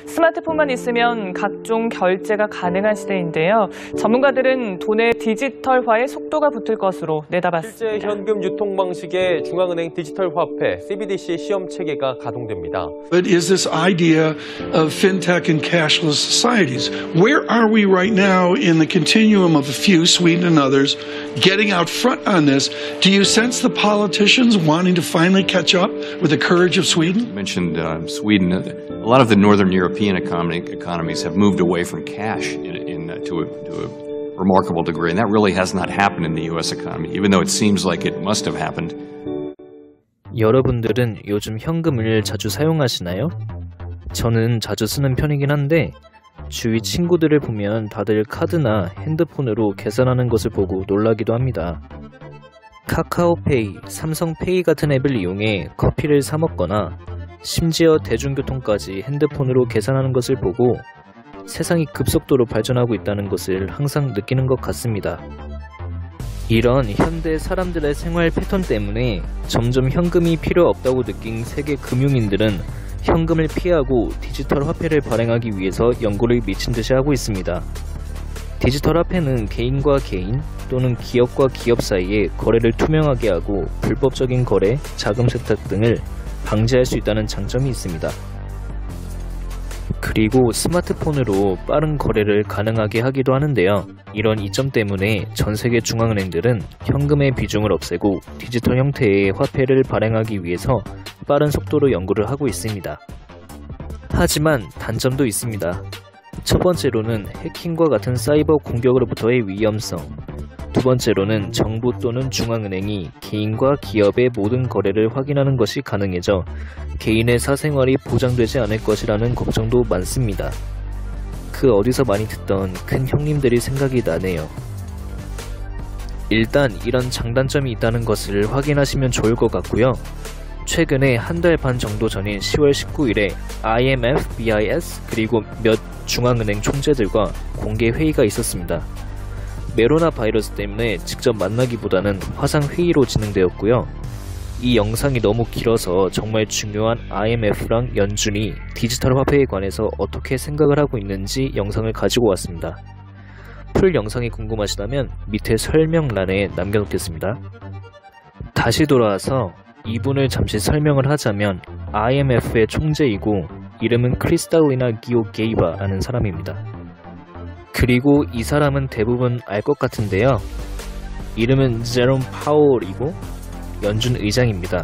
스마트폰만 있으면 각종 결제가 가능한 시대인데요. 전문가들은 돈의 디지털화에 속도가 붙을 것으로 내다봤습니다. 실제 현금 유통 방식의 중앙은행 디지털 화폐 CBDC 시험 체계가 가동됩니다. But is this idea of fintech and cashless societies? Where are we right now in the continuum of a few, Sweden and others, getting out front on this? Do you sense the politicians wanting to finally catch up with the courage of Sweden? You mentioned Sweden. A lot of the northern European economies have moved away from cash to a remarkable degree, and that really has not happened in the U.S. economy, even though it seems like it must have happened. 여러분들은 요즘 현금을 자주 사용하시나요? 저는 자주 쓰는 편이긴 한데 주위 친구들을 보면 다들 카드나 핸드폰으로 계산하는 것을 보고 놀라기도 합니다. 카카오페이, 삼성페이 같은 앱을 이용해 커피를 사 먹거나 심지어 대중교통까지 핸드폰으로 계산하는 것을 보고 세상이 급속도로 발전하고 있다는 것을 항상 느끼는 것 같습니다. 이런 현대 사람들의 생활 패턴 때문에 점점 현금이 필요 없다고 느낀 세계 금융인들은 현금을 피하고 디지털 화폐를 발행하기 위해서 연구를 미친 듯이 하고 있습니다. 디지털 화폐는 개인과 개인 또는 기업과 기업 사이에 거래를 투명하게 하고 불법적인 거래, 자금 세탁 등을 방지할 수 있다는 장점이 있습니다. 그리고 스마트폰으로 빠른 거래를 가능하게 하기도 하는데요. 이런 이점 때문에 전 세계 중앙은행들은 현금의 비중을 없애고 디지털 형태의 화폐를 발행하기 위해서 빠른 속도로 연구를 하고 있습니다. 하지만 단점도 있습니다. 첫 번째로는 해킹과 같은 사이버 공격으로부터의 위험성, 두 번째로는 정부 또는 중앙은행이 개인과 기업의 모든 거래를 확인하는 것이 가능해져 개인의 사생활이 보장되지 않을 것이라는 걱정도 많습니다. 그 어디서 많이 듣던 큰 형님들이 생각이 나네요. 일단 이런 장단점이 있다는 것을 확인하시면 좋을 것 같고요. 최근에 한 달 반 정도 전인 10월 19일에 IMF, BIS 그리고 몇 중앙은행 총재들과 공개 회의가 있었습니다. 메로나 바이러스 때문에 직접 만나기보다는 화상회의로 진행되었고요. 이 영상이 너무 길어서 정말 중요한 IMF랑 연준이 디지털 화폐에 관해서 어떻게 생각을 하고 있는지 영상을 가지고 왔습니다. 풀 영상이 궁금하시다면 밑에 설명란에 남겨놓겠습니다. 다시 돌아와서 이분을 잠시 설명을 하자면 IMF의 총재이고 이름은 크리스탈리나 기오게이바라는 사람입니다. 그리고 이 사람은 대부분 알 것 같은데요. 이름은 제롬 파월이고 연준 의장입니다.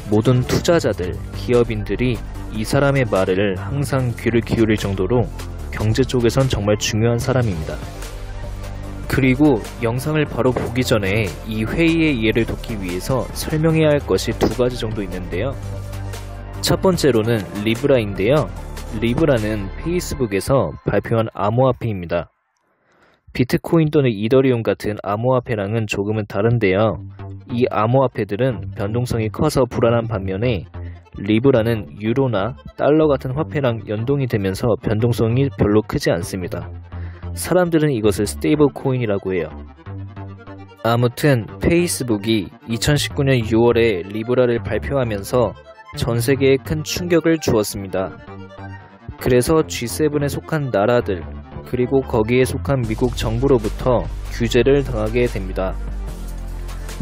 모든 투자자들, 기업인들이 이 사람의 말을 항상 귀를 기울일 정도로 경제 쪽에선 정말 중요한 사람입니다. 그리고 영상을 바로 보기 전에 이 회의의 이해를 돕기 위해서 설명해야 할 것이 두 가지 정도 있는데요. 첫 번째로는 리브라인데요. 리브라는 페이스북에서 발표한 암호화폐입니다. 비트코인 또는 이더리움 같은 암호화폐랑은 조금은 다른데요. 이 암호화폐들은 변동성이 커서 불안한 반면에 리브라는 유로나 달러 같은 화폐랑 연동이 되면서 변동성이 별로 크지 않습니다. 사람들은 이것을 스테이블 코인이라고 해요. 아무튼 페이스북이 2019년 6월에 리브라를 발표하면서 전 세계에 큰 충격을 주었습니다. 그래서 G7에 속한 나라들 그리고 거기에 속한 미국 정부로부터 규제를 당하게 됩니다.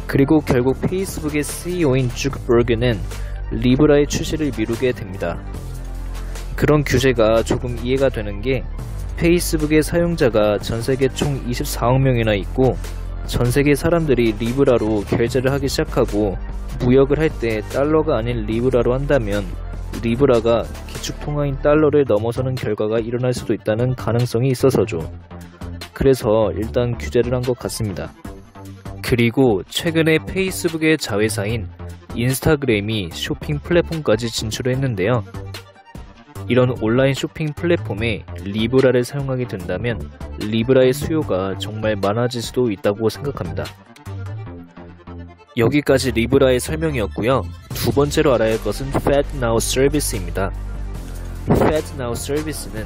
그리고 결국 페이스북의 CEO인 주크버그는 리브라의 출시를 미루게 됩니다. 그런 규제가 조금 이해가 되는 게 페이스북의 사용자가 전 세계 총 24억 명이나 있고 전 세계 사람들이 리브라로 결제를 하기 시작하고 무역을 할 때 달러가 아닌 리브라로 한다면 리브라가 기축통화인 달러를 넘어서는 결과가 일어날 수도 있다는 가능성이 있어서죠. 그래서 일단 규제를 한 것 같습니다. 그리고 최근에 페이스북의 자회사인 인스타그램이 쇼핑 플랫폼까지 진출했는데요. 이런 온라인 쇼핑 플랫폼에 리브라를 사용하게 된다면 리브라의 수요가 정말 많아질 수도 있다고 생각합니다. 여기까지 리브라의 설명이었고요. 두 번째로 알아야 할 것은 FedNow 서비스입니다. FedNow 서비스는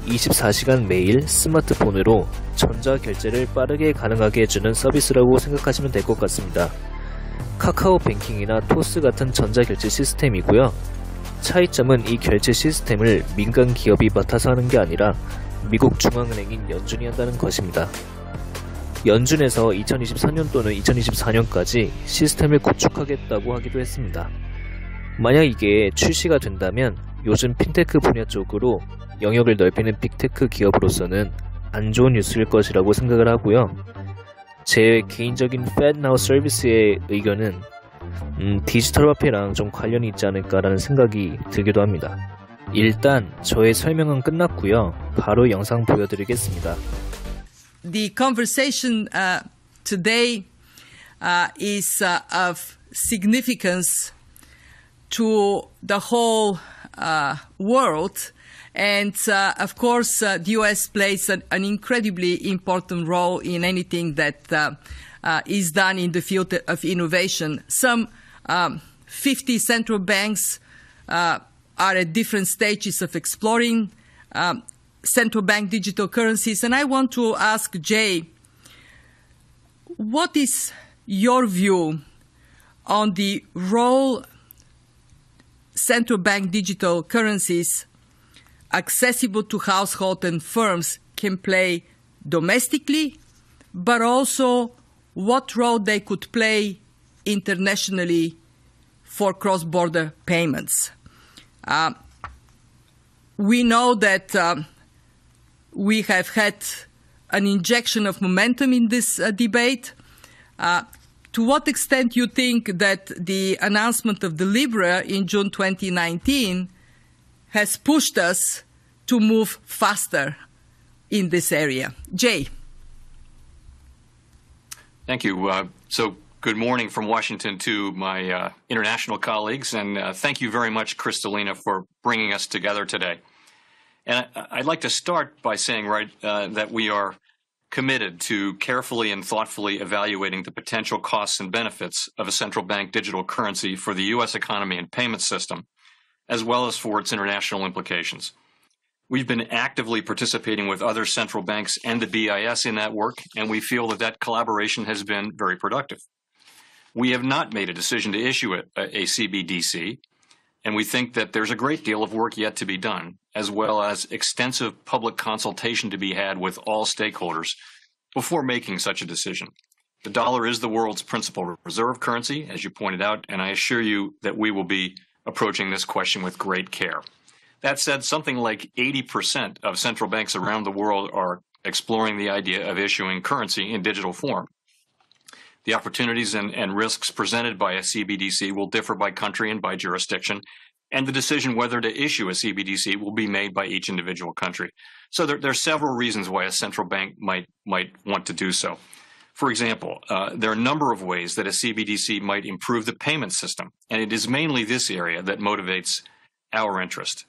24시간 매일 스마트폰으로 전자결제를 빠르게 가능하게 해주는 서비스라고 생각하시면 될 것 같습니다. 카카오 뱅킹이나 토스 같은 전자결제 시스템이고요. 차이점은 이 결제 시스템을 민간 기업이 맡아서 하는 게 아니라 미국 중앙은행인 연준이 한다는 것입니다. 연준에서 2024년 또는 2024년까지 시스템을 구축하겠다고 하기도 했습니다. 만약 이게 출시가 된다면 요즘 핀테크 분야 쪽으로 영역을 넓히는 빅테크 기업으로서는 안 좋은 뉴스일 것이라고 생각을 하고요. 제 개인적인 FedNow 서비스의 의견은 디지털 화폐랑 좀 관련이 있지 않을까라는 생각이 들기도 합니다. 일단 저의 설명은 끝났고요. 바로 영상 보여드리겠습니다. The conversation today is of significance to the whole world. And of course, the U.S. plays an incredibly important role in anything that is done in the field of innovation. Some 50 central banks are at different stages of exploring central bank digital currencies. And I want to ask Jay, what is your view on the role central bank digital currencies accessible to households and firms can play domestically, but also what role they could play internationally for cross-border payments? We know that we have had an injection of momentum in this debate. To what extent do you think that the announcement of the Libra in June 2019 has pushed us to move faster in this area? Jay. Thank you. So good morning from Washington to my international colleagues, and thank you very much, Kristalina, for bringing us together today. And I'd like to start by saying that we are committed to carefully and thoughtfully evaluating the potential costs and benefits of a central bank digital currency for the U.S. economy and payment system, as well as for its international implications. We've been actively participating with other central banks and the BIS in that work, and we feel that collaboration has been very productive. We have not made a decision to issue a CBDC, and we think that there's a great deal of work yet to be done, as well as extensive public consultation to be had with all stakeholders before making such a decision. The dollar is the world's principal reserve currency, as you pointed out, and I assure you that we will be approaching this question with great care. That said, something like 80% of central banks around the world are exploring the idea of issuing currency in digital form. The opportunities and risks presented by a CBDC will differ by country and by jurisdiction, and the decision whether to issue a CBDC will be made by each individual country. So there are several reasons why a central bank might want to do so. For example, there are a number of ways that a CBDC might improve the payment system, and it is mainly this area that motivates our interest.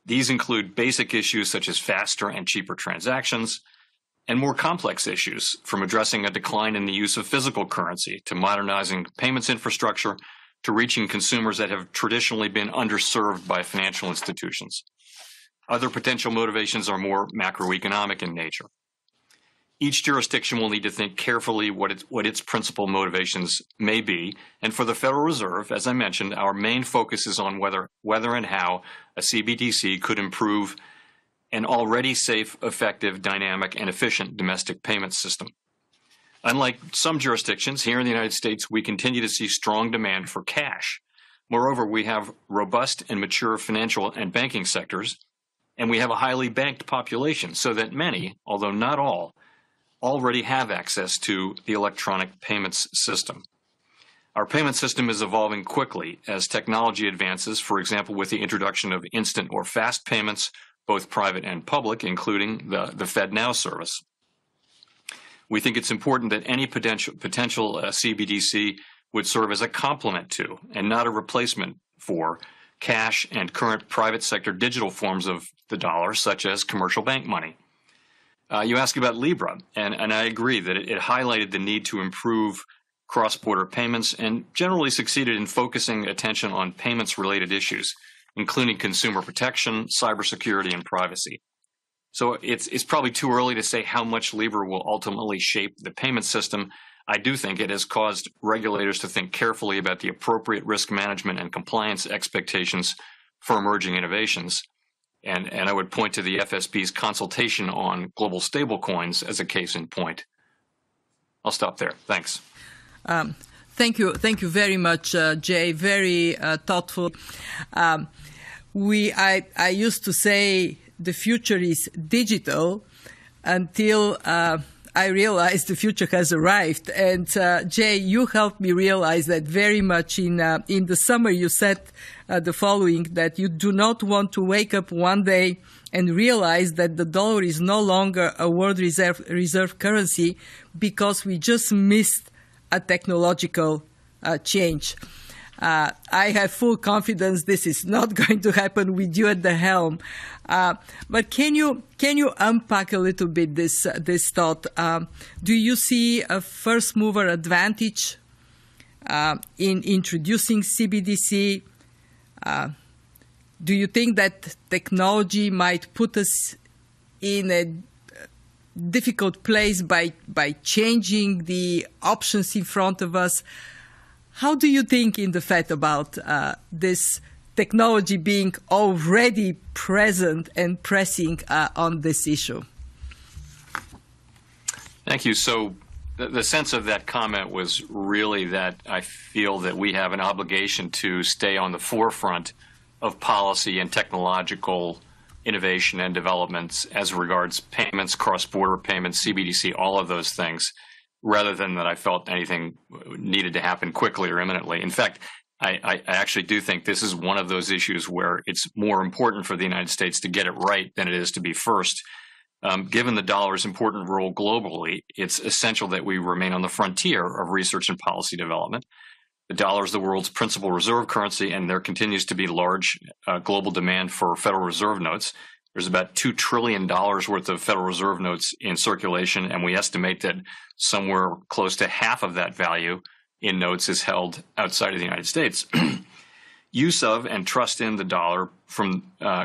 These include basic issues such as faster and cheaper transactions, and more complex issues, from addressing a decline in the use of physical currency to modernizing payments infrastructure to reaching consumers that have traditionally been underserved by financial institutions. Other potential motivations are more macroeconomic in nature. Each jurisdiction will need to think carefully what its principal motivations may be, and for the Federal Reserve, as I mentioned, our main focus is on whether and how a CBDC could improve an already safe, effective, dynamic, and efficient domestic payment system. Unlike some jurisdictions, here in the United States, we continue to see strong demand for cash. Moreover, we have robust and mature financial and banking sectors, and we have a highly banked population, so that many, although not all, already have access to the electronic payments system. Our payment system is evolving quickly as technology advances, for example, with the introduction of instant or fast payments, both private and public, including the FedNow service. We think it's important that any potential CBDC would serve as a complement to, and not a replacement for, cash and current private sector digital forms of the dollar, such as commercial bank money. You ask about Libra, and I agree that it highlighted the need to improve cross-border payments and generally succeeded in focusing attention on payments-related issues, including consumer protection, cybersecurity, and privacy. So it's probably too early to say how much Libra will ultimately shape the payment system. I do think it has caused regulators to think carefully about the appropriate risk management and compliance expectations for emerging innovations. And I would point to the FSB's consultation on global stablecoins as a case in point. I'll stop there. Thanks. Thank you very much, Jay. Very thoughtful. I used to say the future is digital until I realized the future has arrived. And Jay, you helped me realize that very much. In the summer, you said the following: that you do not want to wake up one day and realize that the dollar is no longer a world reserve currency because we just missed a technological change. I have full confidence this is not going to happen with you at the helm. But can you unpack a little bit this thought? Do you see a first mover advantage in introducing CBDC? Do you think that technology might put us in a difficult place by changing the options in front of us? How do you think in the Fed about this technology being already present and pressing on this issue? Thank you. So the sense of that comment was really that I feel that we have an obligation to stay on the forefront of policy and technological innovation and developments as regards payments, cross-border payments, CBDC, all of those things, rather than that I felt anything needed to happen quickly or imminently. In fact, I actually do think this is one of those issues where it's more important for the United States to get it right than it is to be first. Given the dollar's important role globally, it's essential that we remain on the frontier of research and policy development. The dollar is the world's principal reserve currency, and there continues to be large global demand for Federal Reserve notes. There's about $2 trillion worth of Federal Reserve notes in circulation, and we estimate that somewhere close to half of that value in notes is held outside of the United States. Use of and trust in the dollar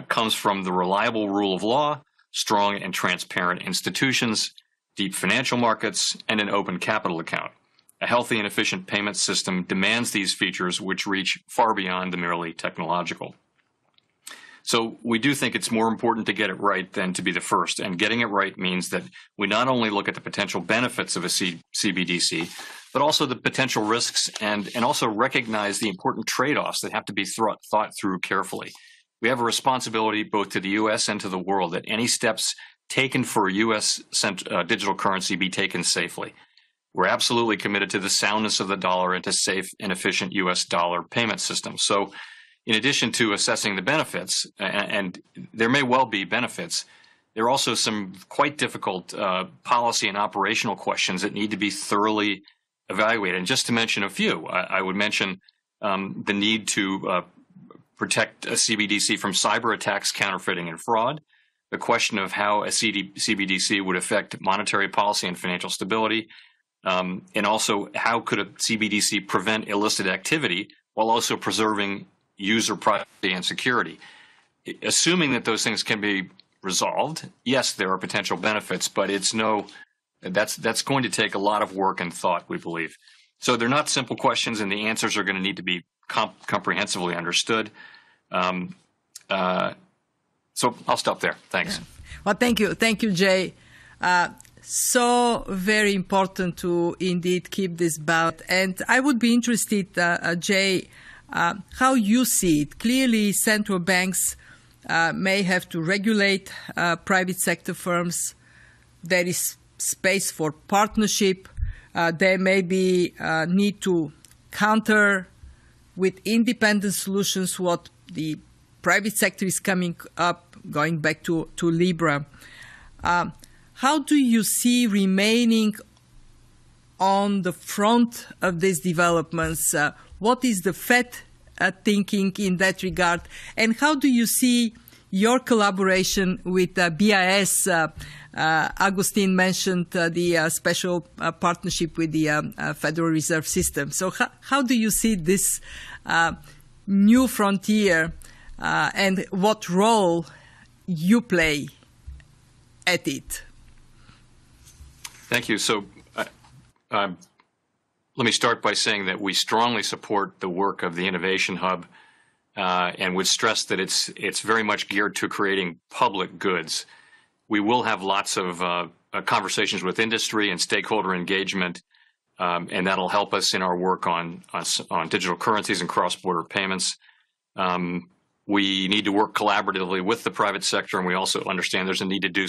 comes from the reliable rule of law, strong and transparent institutions, deep financial markets, and an open capital account. A healthy and efficient payment system demands these features, which reach far beyond the merely technological. So we do think it's more important to get it right than to be the first. And getting it right means that we not only look at the potential benefits of a CBDC, but also the potential risks and also recognize the important trade-offs that have to be thought through carefully. We have a responsibility both to the U.S. and to the world that any steps taken for a U.S. digital currency be taken safely. We're absolutely committed to the soundness of the dollar and to safe and efficient U.S. dollar payment systems. So in addition to assessing the benefits, and there may well be benefits, there are also some quite difficult policy and operational questions that need to be thoroughly evaluated. And just to mention a few, I would mention the need to protect a CBDC from cyber attacks, counterfeiting, and fraud, the question of how a CBDC would affect monetary policy and financial stability, and also how could a CBDC prevent illicit activity while also preserving user privacy and security. Assuming that those things can be resolved, yes, there are potential benefits, but that's going to take a lot of work and thought, we believe. So they're not simple questions, and the answers are going to need to be comprehensively understood. So I'll stop there. Thanks. Yeah. Well, thank you, Jay. So very important to indeed keep this balance. And I would be interested, Jay, how you see it. Clearly, central banks may have to regulate private sector firms. There is space for partnership. There may be need to counter with independent solutions what the private sector is coming up, going back to Libra. How do you see remaining on the front of these developments? What is the Fed thinking in that regard? And how do you see your collaboration with BIS? Agustin mentioned the special partnership with the Federal Reserve System. So how do you see this new frontier and what role you play at it? Thank you. So let me start by saying that we strongly support the work of the Innovation Hub and would stress that it's very much geared to creating public goods. We will have lots of conversations with industry and stakeholder engagement, and that'll help us in our work on digital currencies and cross-border payments. We need to work collaboratively with the private sector, and we also understand there's a need to do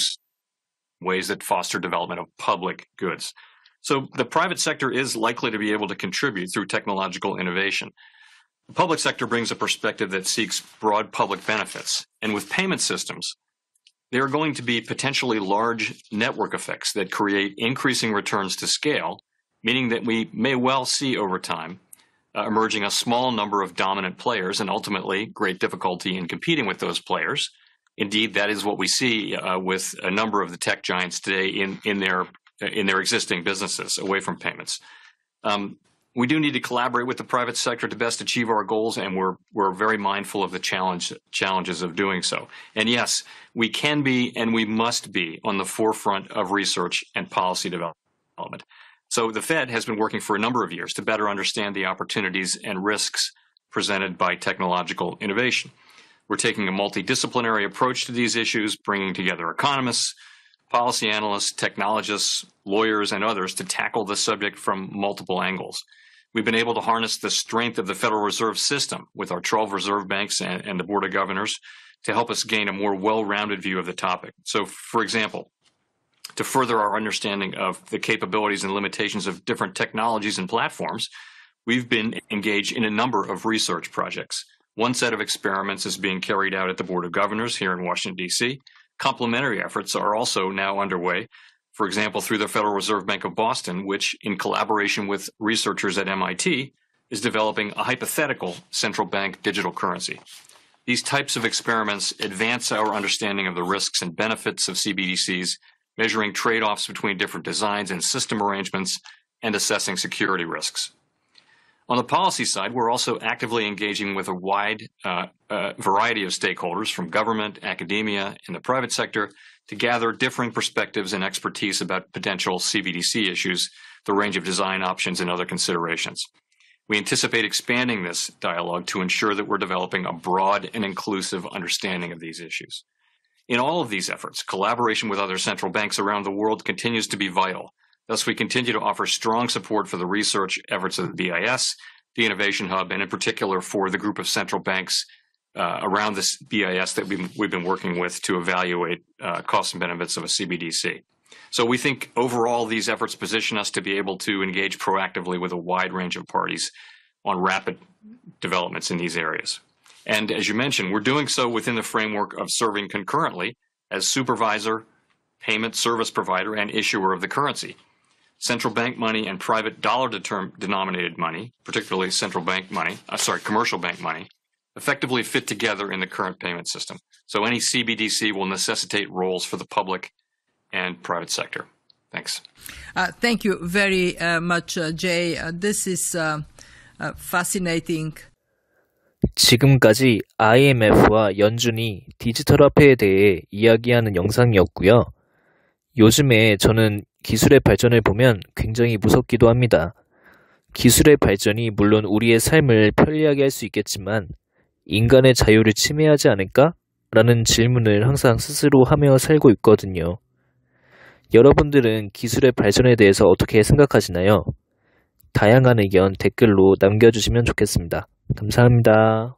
ways that foster development of public goods. So the private sector is likely to be able to contribute through technological innovation. The public sector brings a perspective that seeks broad public benefits, and with payment systems, there are going to be potentially large network effects that create increasing returns to scale, meaning that we may well see over time emerging a small number of dominant players and ultimately great difficulty in competing with those players. Indeed, that is what we see with a number of the tech giants today in their existing businesses away from payments. We do need to collaborate with the private sector to best achieve our goals, and we're very mindful of the challenges of doing so. And yes, we can be and we must be on the forefront of research and policy development. So the Fed has been working for a number of years to better understand the opportunities and risks presented by technological innovation. We're taking a multidisciplinary approach to these issues, bringing together economists, policy analysts, technologists, lawyers, and others to tackle the subject from multiple angles. We've been able to harness the strength of the Federal Reserve System with our 12 reserve banks and the Board of Governors to help us gain a more well-rounded view of the topic. So, for example, to further our understanding of the capabilities and limitations of different technologies and platforms, we've been engaged in a number of research projects. One set of experiments is being carried out at the Board of Governors here in Washington, D.C. Complementary efforts are also now underway, for example, through the Federal Reserve Bank of Boston, which, in collaboration with researchers at MIT, is developing a hypothetical central bank digital currency. These types of experiments advance our understanding of the risks and benefits of CBDCs, measuring trade-offs between different designs and system arrangements, and assessing security risks. On the policy side, we're also actively engaging with a wide variety of stakeholders from government, academia, and the private sector to gather differing perspectives and expertise about potential CBDC issues, the range of design options, and other considerations. We anticipate expanding this dialogue to ensure that we're developing a broad and inclusive understanding of these issues. In all of these efforts, collaboration with other central banks around the world continues to be vital. Thus, we continue to offer strong support for the research efforts of the BIS, the Innovation Hub, and in particular for the group of central banks around this BIS that we've been working with to evaluate costs and benefits of a CBDC. So we think overall these efforts position us to be able to engage proactively with a wide range of parties on rapid developments in these areas. And as you mentioned, we're doing so within the framework of serving concurrently as supervisor, payment service provider, and issuer of the currency. Central bank money and private dollar-denominated money, particularly commercial bank money, effectively fit together in the current payment system. So any CBDC will necessitate roles for the public and private sector. Thanks. Thank you very much, Jay. This is fascinating. 지금까지 IMF와 연준이 디지털 화폐에 대해 이야기하는 영상이었고요. 요즘에 저는 기술의 발전을 보면 굉장히 무섭기도 합니다. 기술의 발전이 물론 우리의 삶을 편리하게 할 수 있겠지만 인간의 자유를 침해하지 않을까? 라는 질문을 항상 스스로 하며 살고 있거든요. 여러분들은 기술의 발전에 대해서 어떻게 생각하시나요? 다양한 의견 댓글로 남겨주시면 좋겠습니다. 감사합니다.